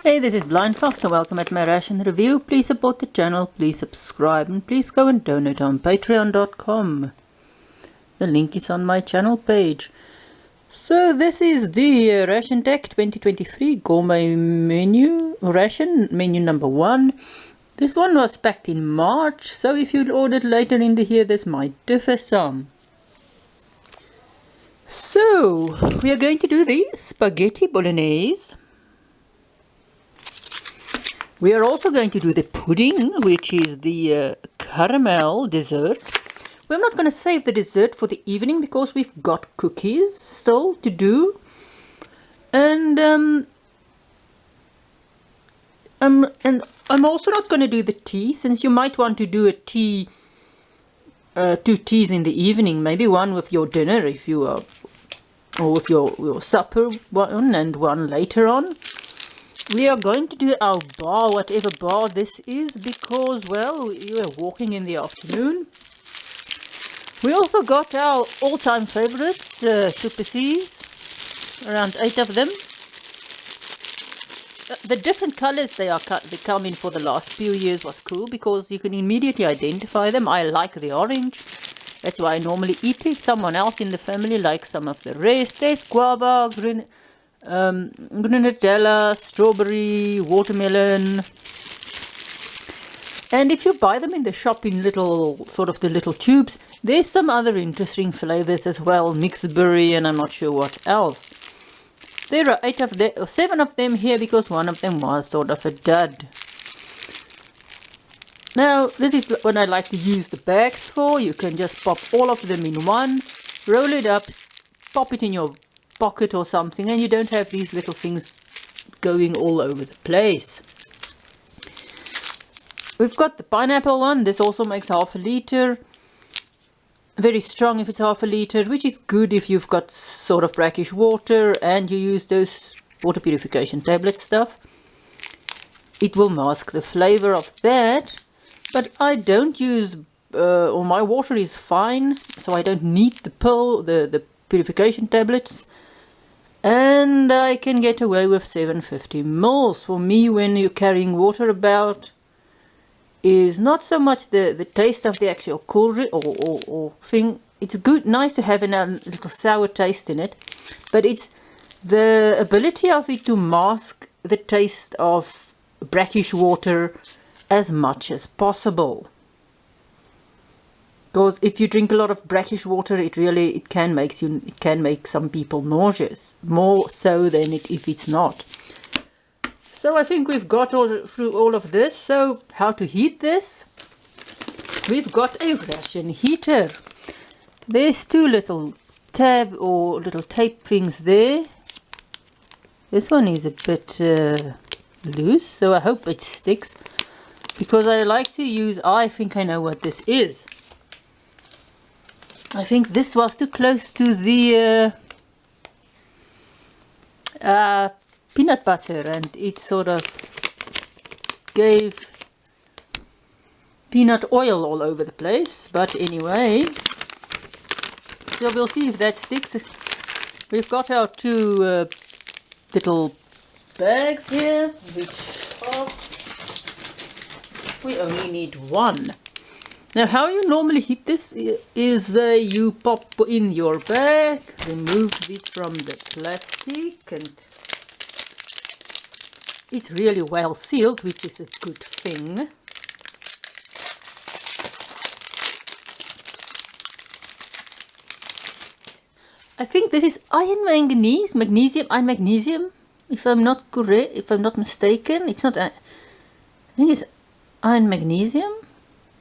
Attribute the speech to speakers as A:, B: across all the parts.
A: Hey, this is BlindFox and welcome at my ration review. Please support the channel, please subscribe, and please go and donate on patreon.com. The link is on my channel page. So this is the RationTech 2023 Gourmet menu, ration menu number 1. This one was packed in March, so if you ordered later in the year, this might differ some. So, we are going to do the spaghetti bolognese. We are also going to do the pudding, which is the caramel dessert. We're not going to save the dessert for the evening because we've got cookies still to do. And I'm also not going to do the tea, since you might want to do a tea, 2 teas in the evening, maybe one with your dinner if you are, or with your supper one and one later on. We are going to do our bar, whatever bar this is, because, well, we are walking in the afternoon. We also got our all-time favorites, Super C's, around 8 of them. The different colors they come in for the last few years was cool, because you can immediately identify them. I like the orange, that's why I normally eat it. Someone else in the family likes some of the rest. There's guava, granatella, strawberry, watermelon. And if you buy them in the shop in little tubes, there's some other interesting flavors as well, mixed berry, and I'm not sure what else. There are 7 of them here because one of them was sort of a dud. Now, this is what I like to use the bags for. You can just pop all of them in one, roll it up, pop it in your pocket or something, and you don't have these little things going all over the place. We've got the pineapple one. This also makes half a liter. Very strong if it's half a liter, which is good if you've got sort of brackish water and you use those water purification tablet stuff. It will mask the flavor of that, but I don't use, or my water is fine, so I don't need the pill, the purification tablets. And I can get away with 750 mils. For me, when you're carrying water about, is not so much the taste of the actual cool drink or thing. It's good, nice to have a little sour taste in it, but it's the ability of it to mask the taste of brackish water as much as possible. Because if you drink a lot of brackish water, it can make some people nauseous, more so than if it's not. So I think we've got through all of this. So how to heat this? We've got a ration heater. There's 2 little little tape things there. This one is a bit loose, so I hope it sticks, because I like to use, I think I know what this is. I think this was too close to the peanut butter, and it sort of gave peanut oil all over the place. But anyway, so we'll see if that sticks. We've got our 2 little bags here, which we only need 1. Now, how you normally heat this is you pop in your bag, remove it from the plastic, and it's really well sealed, which is a good thing. I think this is iron magnesium, if I'm not correct, if I'm not mistaken. It's not, I think it's iron magnesium.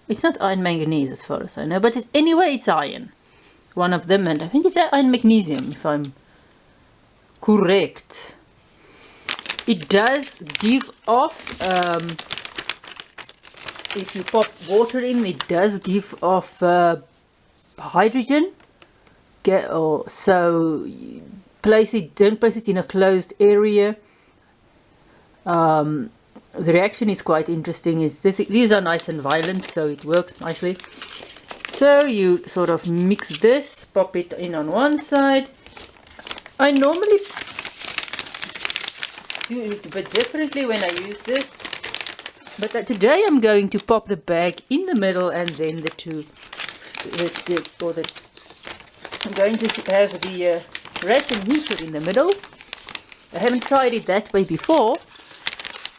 A: It's not iron manganese as far as I know, but anyway, it's iron. One of them, and I think it's iron magnesium, if I'm correct. It does give off, if you pop water in, it does give off hydrogen. So don't place it in a closed area. The reaction is quite interesting. These are nice and violent, so it works nicely. So you sort of mix this, pop it in on one side. I normally do it a bit differently when I use this. But today I'm going to pop the bag in the middle and then the two. I'm going to have the ration heater in the middle. I haven't tried it that way before.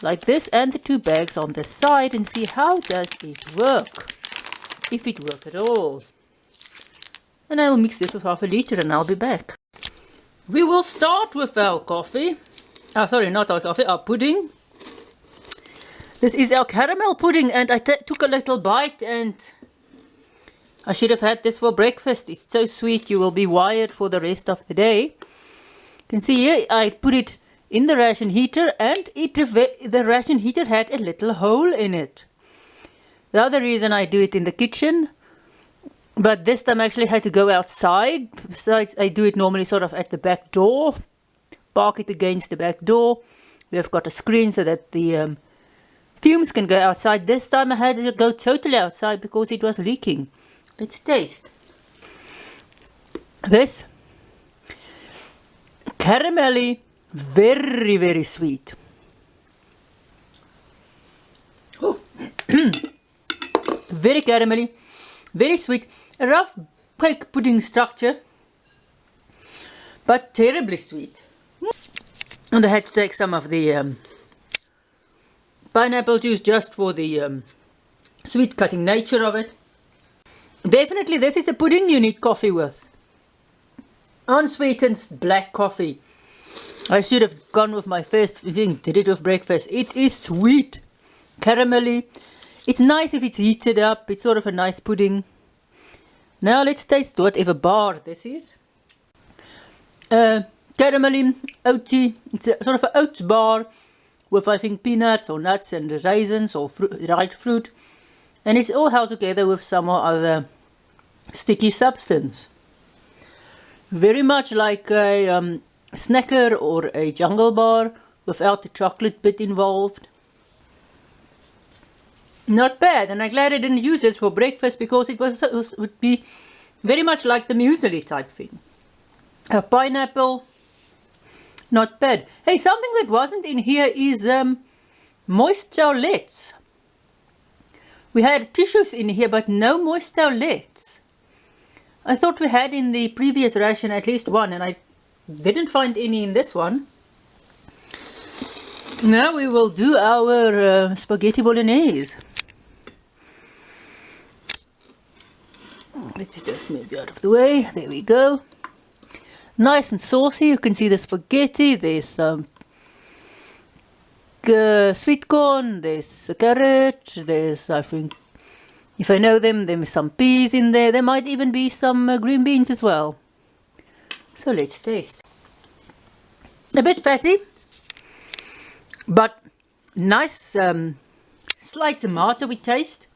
A: Like this, and the two bags on the side, and see how does it work. If it works at all. And I will mix this with half a liter and I'll be back. We will start with our coffee. Oh, sorry, not our coffee, our pudding. This is our caramel pudding, and I took a little bite, and I should have had this for breakfast. It's so sweet, you will be wired for the rest of the day. You can see here, I put it in the ration heater, and the ration heater had a little hole in it. The other reason I do it in the kitchen, but this time I actually had to go outside. Besides, I do it normally sort of at the back door. Park it against the back door. We have got a screen so that the fumes can go outside. This time I had to go totally outside because it was leaking. Let's taste. This caramelly, very, very sweet. Oh. Very caramelly, very sweet. A rough cake pudding structure, but terribly sweet. And I had to take some of the pineapple juice just for the sweet cutting nature of it. Definitely this is a pudding you need coffee with. Unsweetened black coffee. I should have gone with my first thing, did it with breakfast. It is sweet, caramelly. It's nice if it's heated up. It's sort of a nice pudding. Now let's taste whatever bar this is. Caramelly, oaty. It's a sort of an oats bar with, I think, peanuts or nuts and raisins or dried fruit. And it's all held together with some other sticky substance. Very much like a snacker or a jungle bar without the chocolate bit involved. Not bad, and I'm glad I didn't use this for breakfast because it would be very much like the muesli type thing. A pineapple, not bad. Hey, something that wasn't in here is moist towelettes. We had tissues in here, but no moist towelettes. I thought we had in the previous ration at least one, and I didn't find any in this one. Now we will do our spaghetti bolognese. Let's just move you out of the way. There we go. Nice and saucy. You can see the spaghetti. There's some sweet corn. There's a carrot. There's, I think, if I know them, there's some peas in there. There might even be some green beans as well. So let's taste. A bit fatty, but nice, slight tomatoey taste.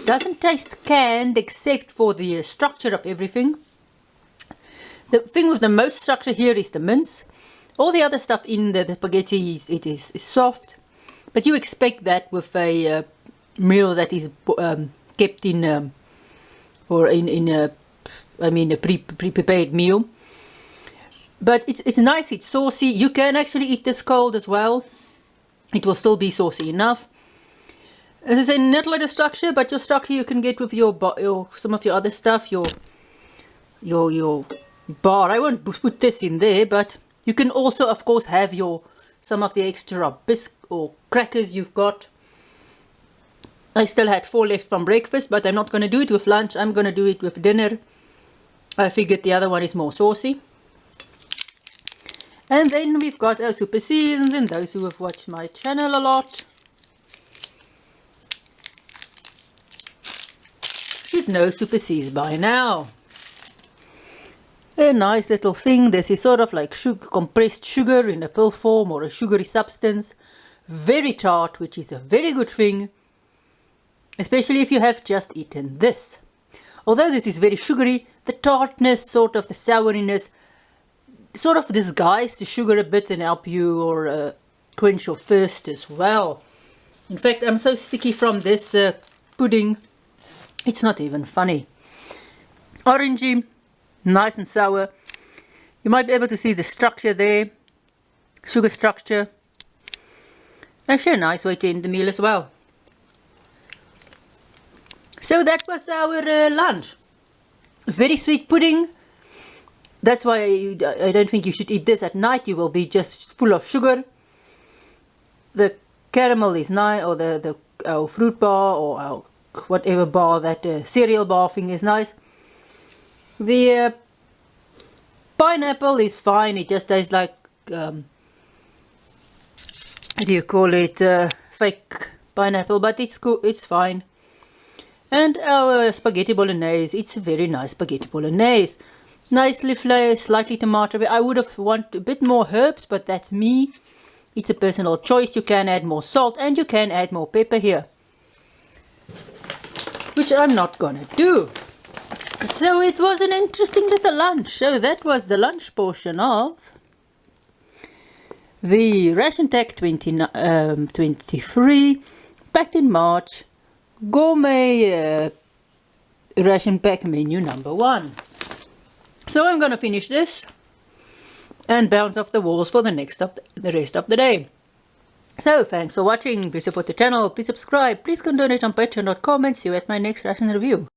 A: Doesn't taste canned except for the structure of everything. The thing with the most structure here is the mince. All the other stuff in the spaghetti is soft, but you expect that with a meal that is kept in or in a pre-prepared meal. But it's nice, it's saucy. You can actually eat this cold as well. It will still be saucy enough. As I say, not a lot of structure, but your structure you can get with your some of your other stuff, your bar. I won't put this in there, but you can also, of course, have some of the extra biscuit or crackers you've got. I still had 4 left from breakfast, but I'm not going to do it with lunch. I'm going to do it with dinner. I figured the other one is more saucy. And then we've got our super seasons, and those who have watched my channel a lot should know super seas by now. A nice little thing. This is sort of like compressed sugar in a pill form or a sugary substance. Very tart, which is a very good thing, especially if you have just eaten this. Although this is very sugary, the tartness, sort of the souriness, sort of disguise the sugar a bit and help you or quench your thirst as well. In fact, I'm so sticky from this pudding, it's not even funny. Orangey, nice and sour. You might be able to see the structure there, sugar structure. Actually a nice way to end the meal as well. So that was our lunch. Very sweet pudding. That's why I don't think you should eat this at night. You will be just full of sugar. The caramel is nice, or our fruit bar, or our whatever bar, that cereal bar thing is nice. The pineapple is fine. It just tastes like what do you call it, fake pineapple, but it's cool, it's fine. And our spaghetti bolognese, it's a very nice spaghetti bolognese. Nicely flavored, slightly tomato. I would have wanted a bit more herbs, but that's me. It's a personal choice. You can add more salt and you can add more pepper here, which I'm not gonna do. So it was an interesting little lunch. So that was the lunch portion of the RationTech 23, packed in March, Gourmet ration pack menu number 1. So I'm gonna finish this and bounce off the walls for the rest of the day. So thanks for watching. Please support the channel, please subscribe, please donate on patreon.com, and see you at my next ration review.